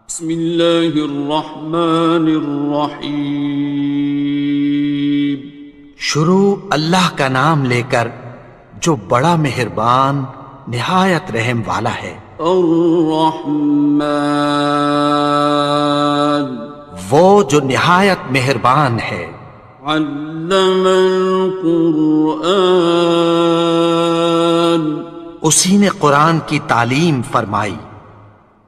بسم اللہ الرحمن الرحیم۔ شروع اللہ کا نام لے کر جو بڑا مہربان نہایت رحم والا ہے۔ الرحمن، وہ جو نہایت مہربان ہے۔ علم القرآن، اسی نے قرآن کی تعلیم فرمائی۔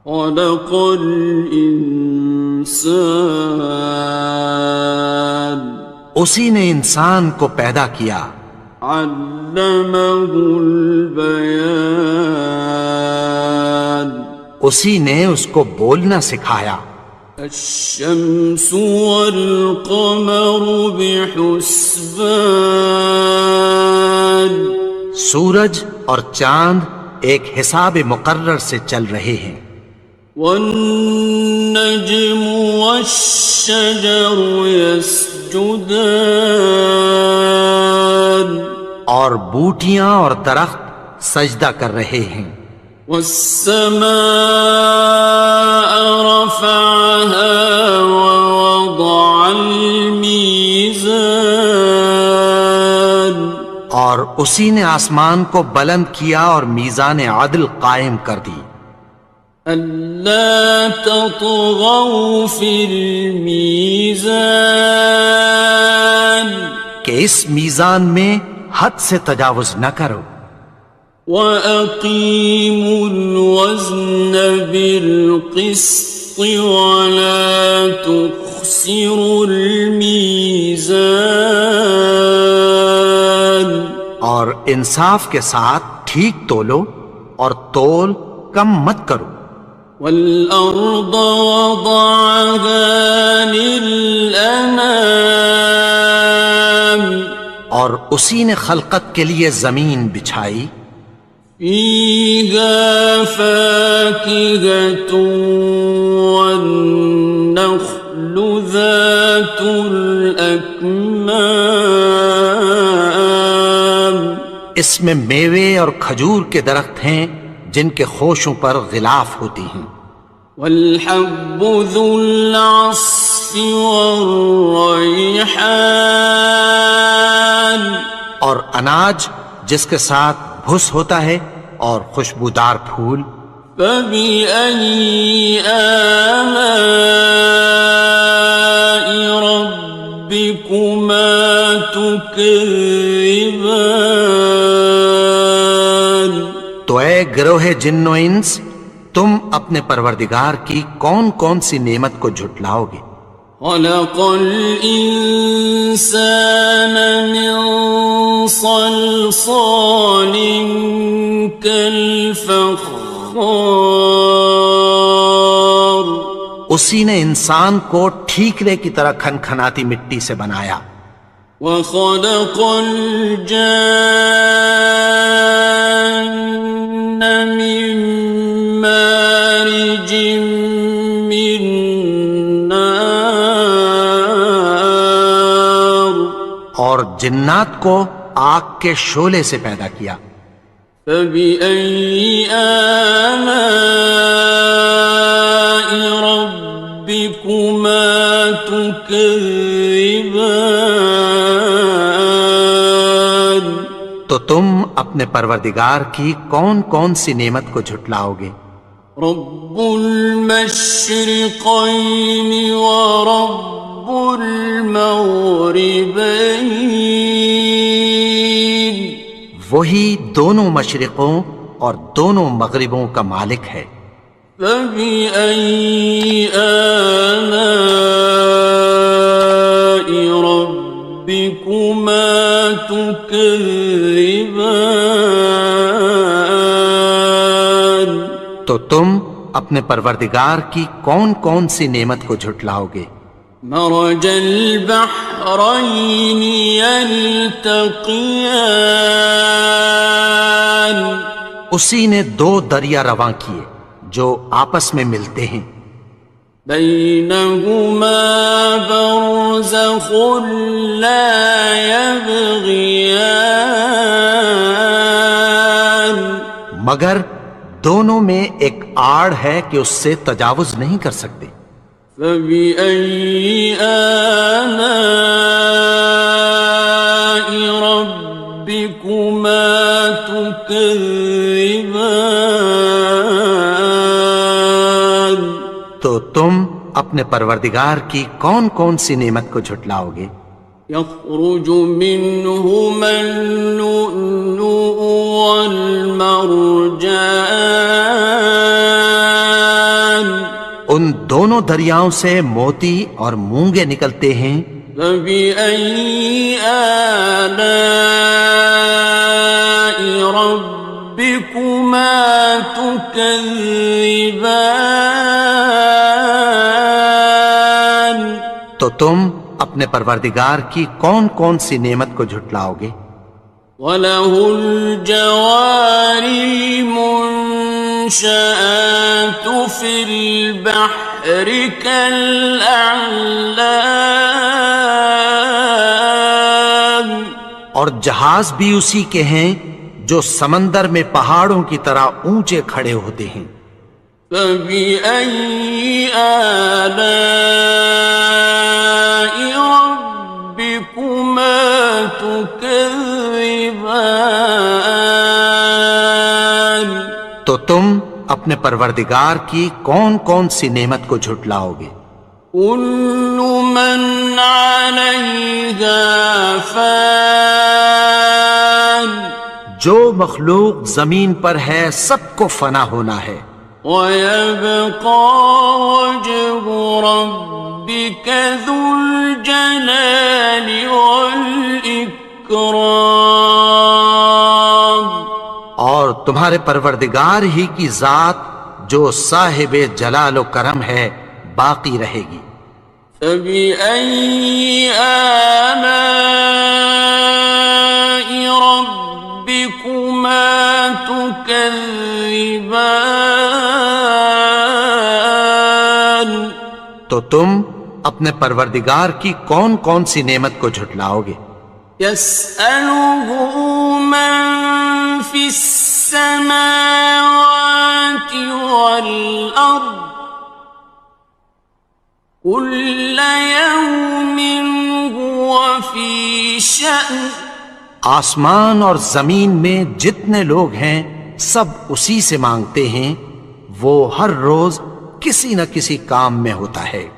خلق الانسان، اسی نے انسان کو پیدا کیا۔ علمہ البیان، اسی نے اس کو بولنا سکھایا۔ الشمس والقمر بحسبان، سورج اور چاند ایک حساب مقرر سے چل رہے ہیں۔ والنجم والشجر يسجدان، اور بوٹیاں اور درخت سجدہ کر رہے ہیں۔ والسماء رفعها ووضع الميزان، اور اسی نے آسمان کو بلند کیا اور میزان عدل قائم کر دی۔ ألا تطغوا في الميزان، کہ اس میزان میں حد سے تجاوز نہ کرو۔ وَأَقِيمُوا الْوَزْنَ بِالْقِسْطِ وَلَا تُخْسِرُوا الْمِيزَانَ، اور انصاف کے ساتھ ٹھیک تولو اور تول کم مت کرو۔ وَالْأَرْضَ وَضَعَهَا لِلْأَنَامِ، اور اسی نے خلقت کے لیے زمین بچھائی۔ فِيهَا فَاكِهَةٌ وَالنَّخْلُ ذَاتُ الْأَكْمَامِ، اس میں میوے اور کھجور کے درخت ہیں جن کے خوشوں پر غلاف ہوتی ہیں۔ وَالْحَبُّ ذُو الْعَصْفِ وَالرَّيْحَانِ، اور اناج جس کے ساتھ بھس ہوتا ہے اور خوشبودار پھول۔ فَبِأَيِّ آلَاءِ رَبِّكُمَا تُكَذِّبَانِ، تو اے گروہ جن و انس، تم اپنے پروردگار کی کون کون سی نعمت کو جھٹلاؤ گے؟ خَلَقَ الْإِنسَانَ مِنْ صَلْصَالٍ كَالْفَخَّارِ، اسی نے انسان کو ٹھیکرے کی طرح کھنکھناتی مٹی سے بنایا۔ وَخَلَقَ الْجَانَّ مِن مَّارِجٍ مِّن نَّارٍ، اور جنات کو آگ کے شعلے سے پیدا کیا۔ فَبِأَيِّ آلَاءِ رَبِّكُمَا تُكَذِّبَانِ، تو تم اپنے پروردگار کی کون کون سی نعمت کو جھٹلاؤ گے؟ رب المشرقين ورب المغربين، وہی دونوں مشرقوں اور دونوں مغربوں کا مالک ہے۔ فبأي آلاء ربكما تكذبان، تو تم اپنے پروردگار کی کون کون سی نعمت کو جھٹلاؤ گے؟ مرج البحرين يلتقيان، اسی نے دو دریا رواں کیے جو آپس میں ملتے ہیں۔ بينهما برزخ لا يبغيان، مگر دونوں میں ایک آڑ ہے کہ اس سے تجاوز نہیں کر سکتے۔ فبأي آلاء ربكما تكذبان؟ تو تم اپنے پروردگار کی کون کون سی نعمت کو جھٹلاؤ گے؟ يخرج منهما اللؤلؤ والمرجان، ان دونوں دریاؤں سے موتی اور مونگے نکلتے ہیں۔ فبأي آلاء ربكما تكذبان؟ تو تم اپنے پروردگار کی کون کون سی نعمت کو جھٹلاؤ گے؟ وَلَهُ الْجَوَارِ الْمُنشَآتُ فِي الْبَحْرِ كَالْأَعْلَامِ، اور جہاز بھی اسی کے ہیں جو سمندر میں پہاڑوں کی طرح اونچے کھڑے ہوتے ہیں۔ فَبِأَيِّ آلَاءِ رَبِّكُمَا تُكَذِّبَانِ؟ تو تم اپنے پروردگار کی کون کون سی نعمت کو جھٹلاؤ گے؟ كُلُّ مَنْ عَلَيْهَا فَانٍ، جو مخلوق زمین پر ہے سب کو فنا ہونا ہے۔ وَيَبْقَى وَجْهُ رَبِّكَ ذُو الْجَلَالِ وَالْإِكْرَامِ، اور تمہارے پروردگار ہی کی ذات جو صاحب جلال و کرم ہے باقی رہے گی۔ فَبِأَيِّ آلَاءِ رَبِّكُمَا تُكَذِّبَانِ؟ تو تم اپنے پروردگار کی کون کون سی نعمت کو جھٹلاؤ گے؟ يَسْأَلُهُ مَن فِي السَّمَاوَاتِ وَالْأَرْضِ كُلَّ يَوْمٍ هُوَ فِي شَأْنٍ، آسمان اور زمین میں جتنے لوگ ہیں سب اسی سے مانگتے ہیں، وہ ہر روز کسی نہ کسی کام میں ہوتا ہے۔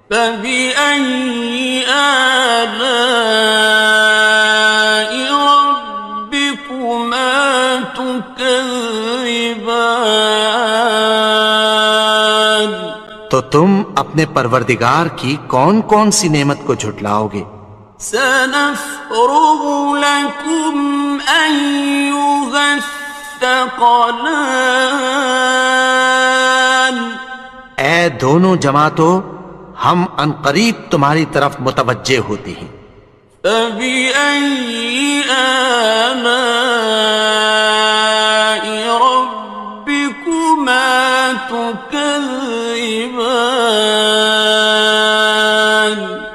فَبِأَيِّ آلَاءِ رَبِّكُمَا تُكَذِّبَانِ؟ تو تم اپنے پروردگار کی کون کون سی نعمت کو جھٹلاؤ گے؟ سَنَفْرُغُ لَكُمْ أَيُّهَ الثَّقَلَانِ، اے دونوں جماعتوں، ہم عنقریب تمہاری طرف متوجہ ہوتے ہیں۔ فَبِأَيِّ آلَاءِ رَبِّكُمَا تُكَذِّبَانِ؟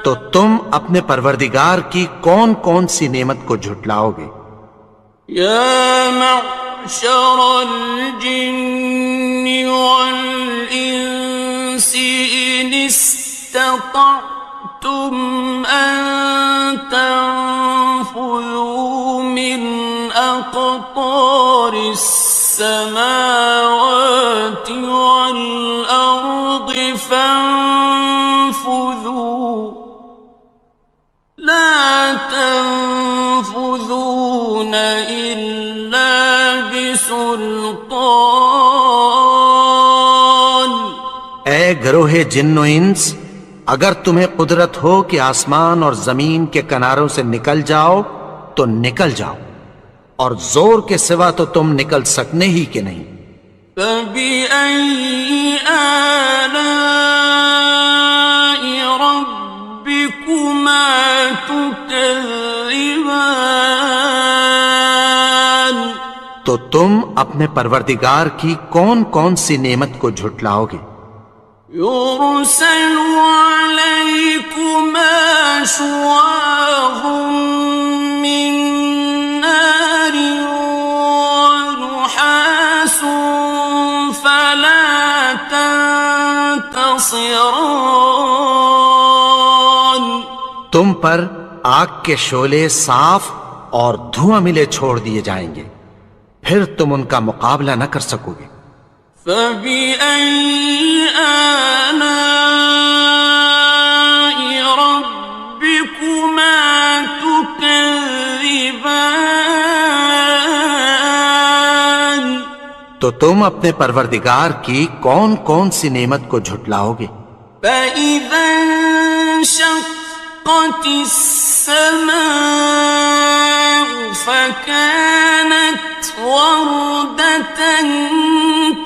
تو تم اپنے پروردگار کی کون کون سی نعمت کو جھٹلاؤ گے؟ يَا مَعْشَرَ الْجِنِّ وَالْإِنسِ إِنِ اسْتَطَعْتُمْ أَن تَنفُذُوا مِنْ أَقْطَارِ السَّمَاوَاتِ وَالْأَرْضِ فَانفُذُوا لَا تَنفُذُونَ إِلَّا بِسُلْطَانٍ۔ اے گروہ جن و انس، اگر تمہیں قدرت ہو کہ آسمان اور زمین کے کناروں سے نکل جاؤ تو نکل جاؤ، اور زور کے سوا تو تم نکل سکنے ہی کہ نہیں۔ فَبِأَيِّ آلَاءِ رَبِّكُمَا تُكَذِّبَانِ؟ تو تم اپنے پروردگار کی کون کون سی نعمت کو جھٹلاؤ گے؟ يُرْسَلُ عَلَيْكُمَا شُوَاظٌ مِّن نَّارٍ وَنُحَاسٌ حصران تم پر آگ کے شعلے صاف اور دھواں ملے چھوڑ دیے جائیں گے، پھر تم ان کا مقابلہ نہ کر سکو گے۔ فبأي آلاء ربكما تكذبان تو تم اپنے پروردگار کی کون کون سی نعمت کو جھٹلاؤ گے؟ فإذا انشقت السماء فكانت وردة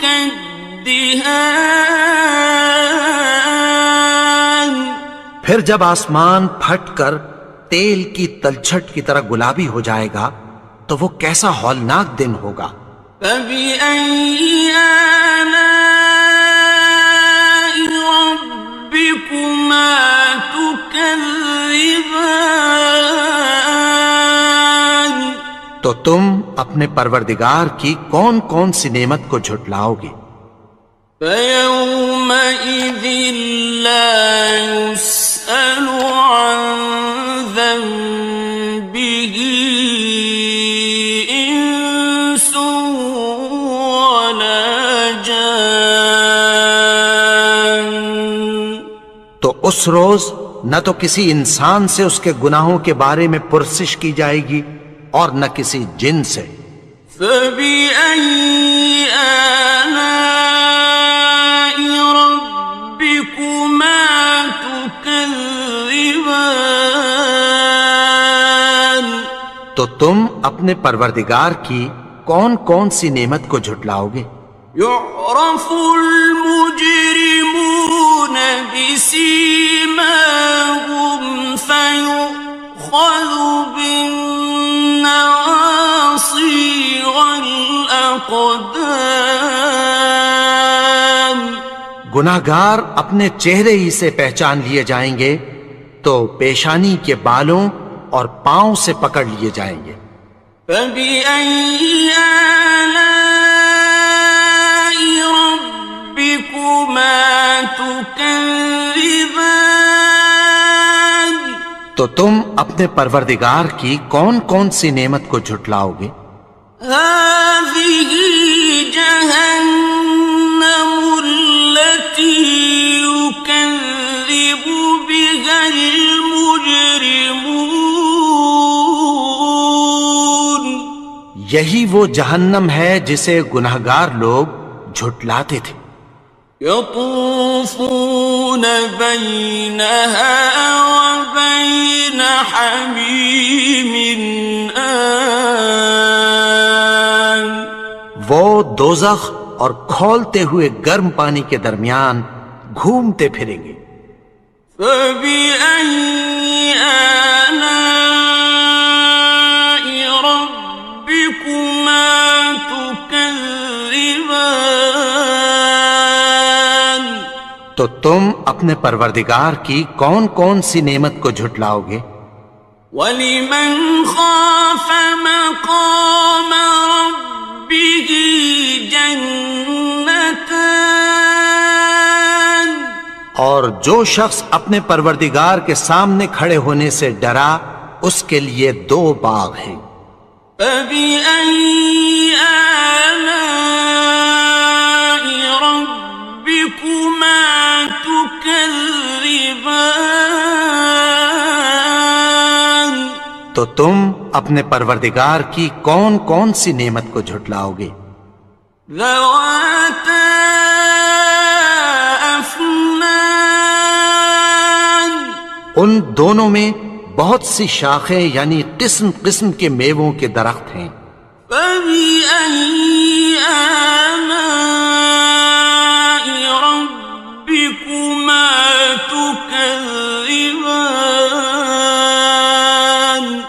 كالدهان پھر جب آسمان پھٹ کر تیل کی تلچھٹ کی طرح گلابی ہو جائے گا تو وہ کیسا ہولناک دن ہوگا۔ فبأي آلاء ربكما تكذبان تو تم اپنے پروردگار کی کون کون سی نعمت کو جھٹلاؤ گے؟ فيومئذ لا يسأل عن ذنبه إنس ولا جان تو اس روز نہ تو کسی انسان سے اس کے گناہوں کے بارے میں پرسش کی جائے گی اور نہ کسی جن سے۔ فبأي آلاء ربكما تكذبان تو تم اپنے پروردگار کی کون کون سی نعمت کو جھٹلاؤ گے؟ يعرف المجرمون بسيماهم فيؤخذ بالنواصي والأقدام گناہگار اپنے چہرے ہی سے پہچان لیے جائیں گے تو پیشانی کے بالوں اور پاؤں سے پکڑ لیے جائیں گے۔ فبأي آلاء ربكما تكذبان تو تم اپنے پروردگار کی کون کون سی نعمت کو جھٹلاؤ گے؟ هذه جهنم التي يكذب بها المجرمون یہی وہ جہنم ہے جسے گناہگار لوگ جھٹلاتے تھے۔ يطوفون بينها وبين حميم آن وہ دوزخ اور کھولتے ہوئے گرم پانی کے درمیان گھومتے پھریں گے۔ فبأي آلاء ربكما تكذبان تو تم اپنے پروردگار کی کون کون سی نعمت کو جھٹلاؤ گے؟ وَلِمَنْ خَافَ مَقَامَ رَبِّهِ جَنَّتَانِ اور جو شخص اپنے پروردگار کے سامنے کھڑے ہونے سے ڈرا اس کے لیے دو باغ ہیں۔ فَبِأَيِّ آلَاءِ رَبِّكُمَا تُكَذِّبَانِ تو تم اپنے پروردگار کی کون کون سی نعمت کو جھٹلاؤ گے؟ ذَوَاتَا أَفْنَانٍ ان دونوں میں بہت سی شاخیں یعنی قسم قسم کے میووں کے درخت ہیں۔ فَبِأَيِّ آلَاءِ رَبِّكُمَا تُكَذِّبَانِ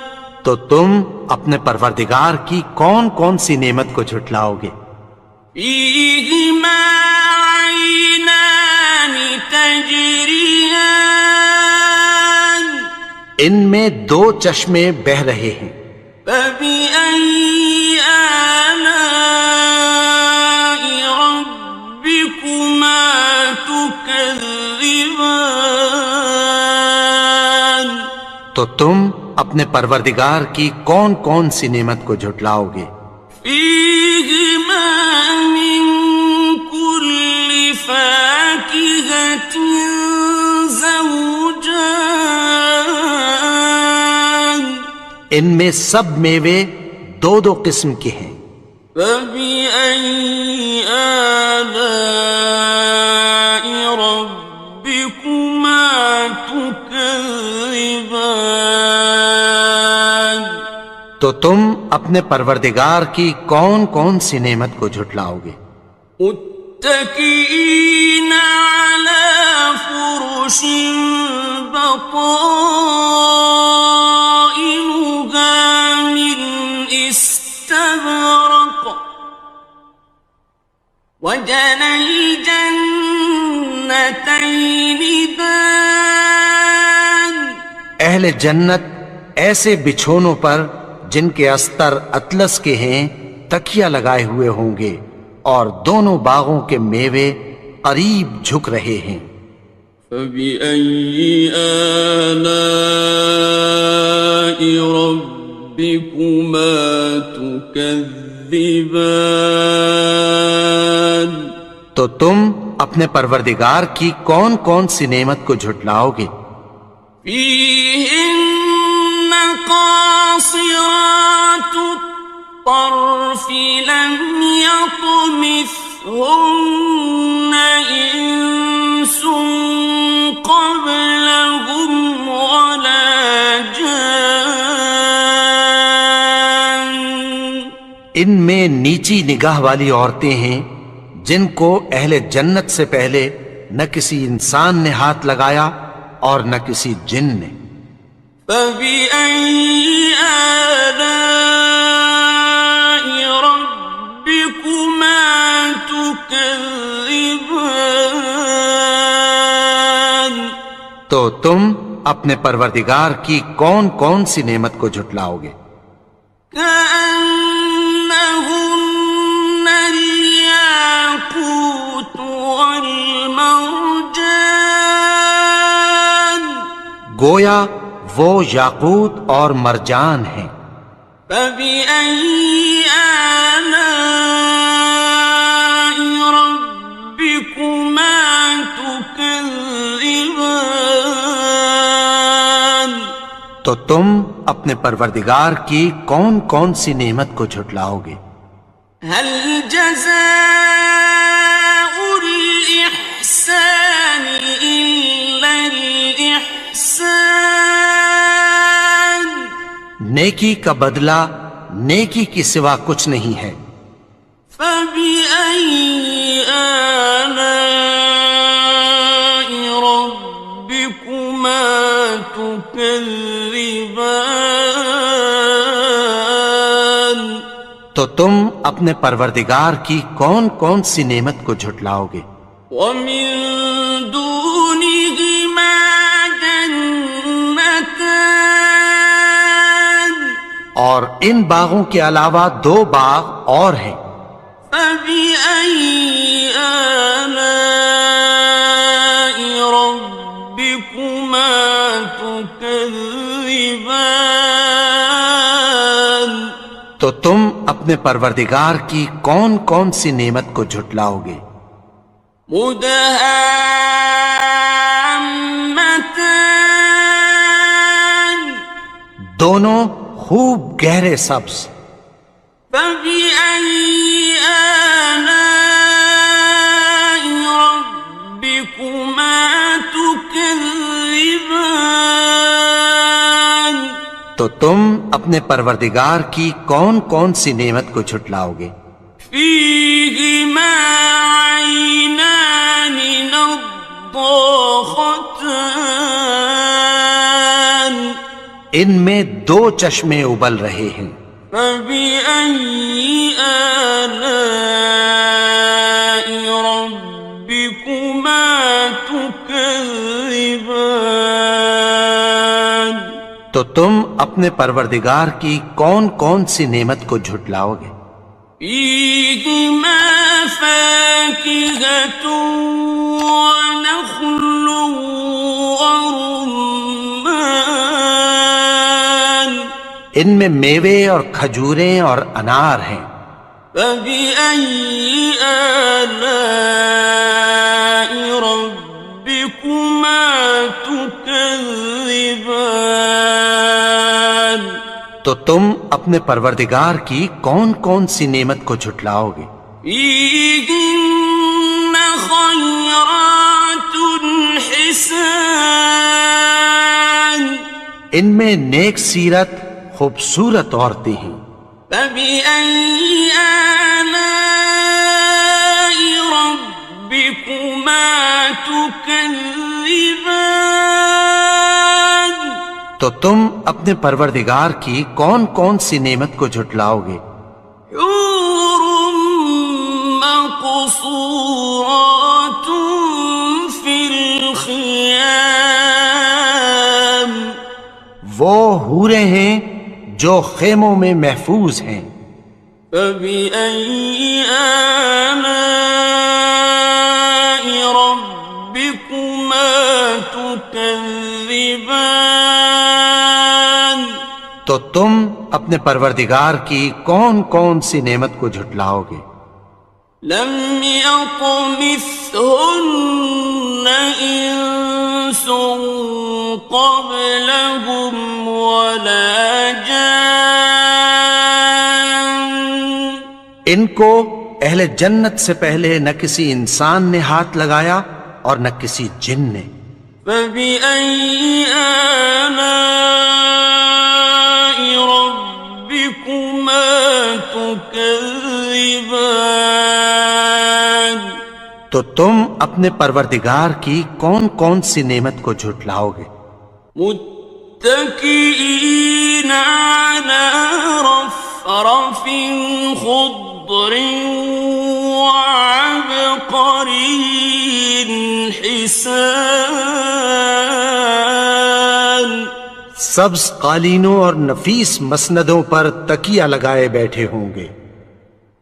تو تم اپنے پروردگار کی کون کون سی نعمت کو جھٹلاؤ گے؟ فِيهِمَا عَيْنَانِ تَجْرِيَانِ ان میں دو چشمے بہہ رہے ہیں۔ فَبِأَيِّ آلَاءِ رَبِّكُمَا تُكَذِّبَانِ تو تم اپنے پروردگار کی کون کون سی نعمت کو جھٹلاؤ گے؟ فیہما من کل فاکہۃ زوجان، ان میں سب میوے دو دو قسم کے ہیں۔ فبأي آلاء ربكما تكذبان، تو تم اپنے پروردگار کی کون کون سی نعمت کو جھٹلاؤ گے؟ متكئين على فرش بطائنها من استبرق، وجنى الجنتين دان، اہل جنت ایسے بچھونوں پر جن کے استر اطلس کے ہیں تکیہ لگائے ہوئے ہوں گے، اور دونوں باغوں کے میوے قریب جھک رہے ہیں۔ فبأي آلاء ربكما تكذبان، تو تم اپنے پروردگار کی کون کون سی نعمت کو جھٹلاؤ گے؟ فيهن قاصرات الطرف لم يطمثهن إنس قبلهم ولا جان، ان میں نیچی نگاہ والی عورتیں ہیں جن کو اہل جنت سے پہلے نہ کسی انسان نے ہاتھ لگایا اور نہ کسی جن نے۔ فبأي آلاء ربكما تكذبان، تو تم اپنے پروردگار کی کون کون سی نعمت کو جھٹلاؤ گے؟ كأنهن الياقوت والمرجان، گویا وہ یاقوت اور مرجان ہیں۔ فبأي آلاء ربكما تكذبان، تو تم اپنے پروردگار کی کون کون سی نعمت کو جھٹلاؤ گے؟ هل جزاء الإحسان إلا الإحسان، نیکی کا بدلہ نیکی کی سوا کچھ نہیں ہے۔ فبأي آلاء ربكما تكذبان، تو تم اپنے پروردگار کی کون کون سی نعمت کو جھٹلاؤ گے؟ ومن دونهما جنتان، اور ان باغوں کے علاوہ دو باغ اور ہیں۔ فبأي آلاء ربكما تكذبان، تو تم اپنے پروردگار کی کون کون سی نعمت کو جھٹلاؤ گے؟ مدهامتان، دونوں خوب گہرے سبز۔ فبأي آلاء ربكما تكذبان، تو تم اپنے پروردگار کی کون کون سی نعمت کو جھٹلاؤ گے؟ فيهما عينان نضاختان، ان میں دو چشمے ابل رہے ہیں۔ فبأي آلاء ربكما تكذبان، تو تم اپنے پروردگار کی کون کون سی نعمت کو جھٹلاؤ گے؟ فيهما فاكهة ونخل ورمان، ان میں میوے اور کھجوریں اور انار ہیں۔ فبأي آلاء ربكما تكذبان؟ تو تم اپنے پروردگار کی کون کون سی نعمت کو جھٹلاؤ گے؟ فيهن خيرات حسان، ان میں نیک سیرت خوبصورت عورتیں ہیں۔ فبأي آلاء ربكما تكذبان؟ تو تم اپنے پروردگار کی کون کون سی نعمت کو جھٹلاؤ گے؟ حور مقصورات في الخيام، وہ حوریں ہیں جو خیموں میں محفوظ ہیں۔ فبأي آلاء ربكما تكذبان؟ تو تم اپنے پروردگار کی کون کون سی نعمت کو جھٹلاؤ گے؟ لم يطمثهن إنس قبلهم ولا جان، ان کو اہل جنت سے پہلے نہ کسی انسان نے ہاتھ لگایا اور نہ کسی جن نے۔ فبأي آلاء ربكما تكذبان؟ تو تم اپنے پروردگار کی کون کون سی نعمت کو جھٹلاؤ گے؟ متكئين على رفرف خضر وعبقري حسان، سبز قالینوں اور نفیس مسندوں پر تکیہ لگائے بیٹھے ہوں گے۔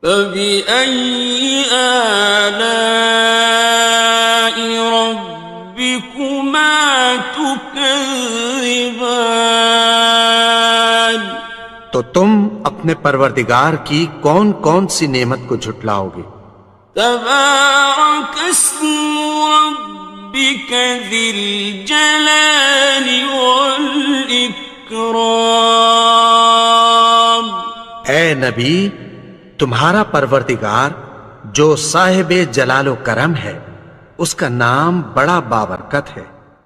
فبأي آلاء ربكما تكذبان؟ تو تم اپنے پروردگار کی کون کون سی نعمت کو جھٹلاؤ گے؟ تبارك اسم ربك ذي الجلال والإكرام۔ اے نبی، تمہارا پروردگار جو صاحب جلال و کرم ہے، اس کا نام بڑا بابرکت ہے۔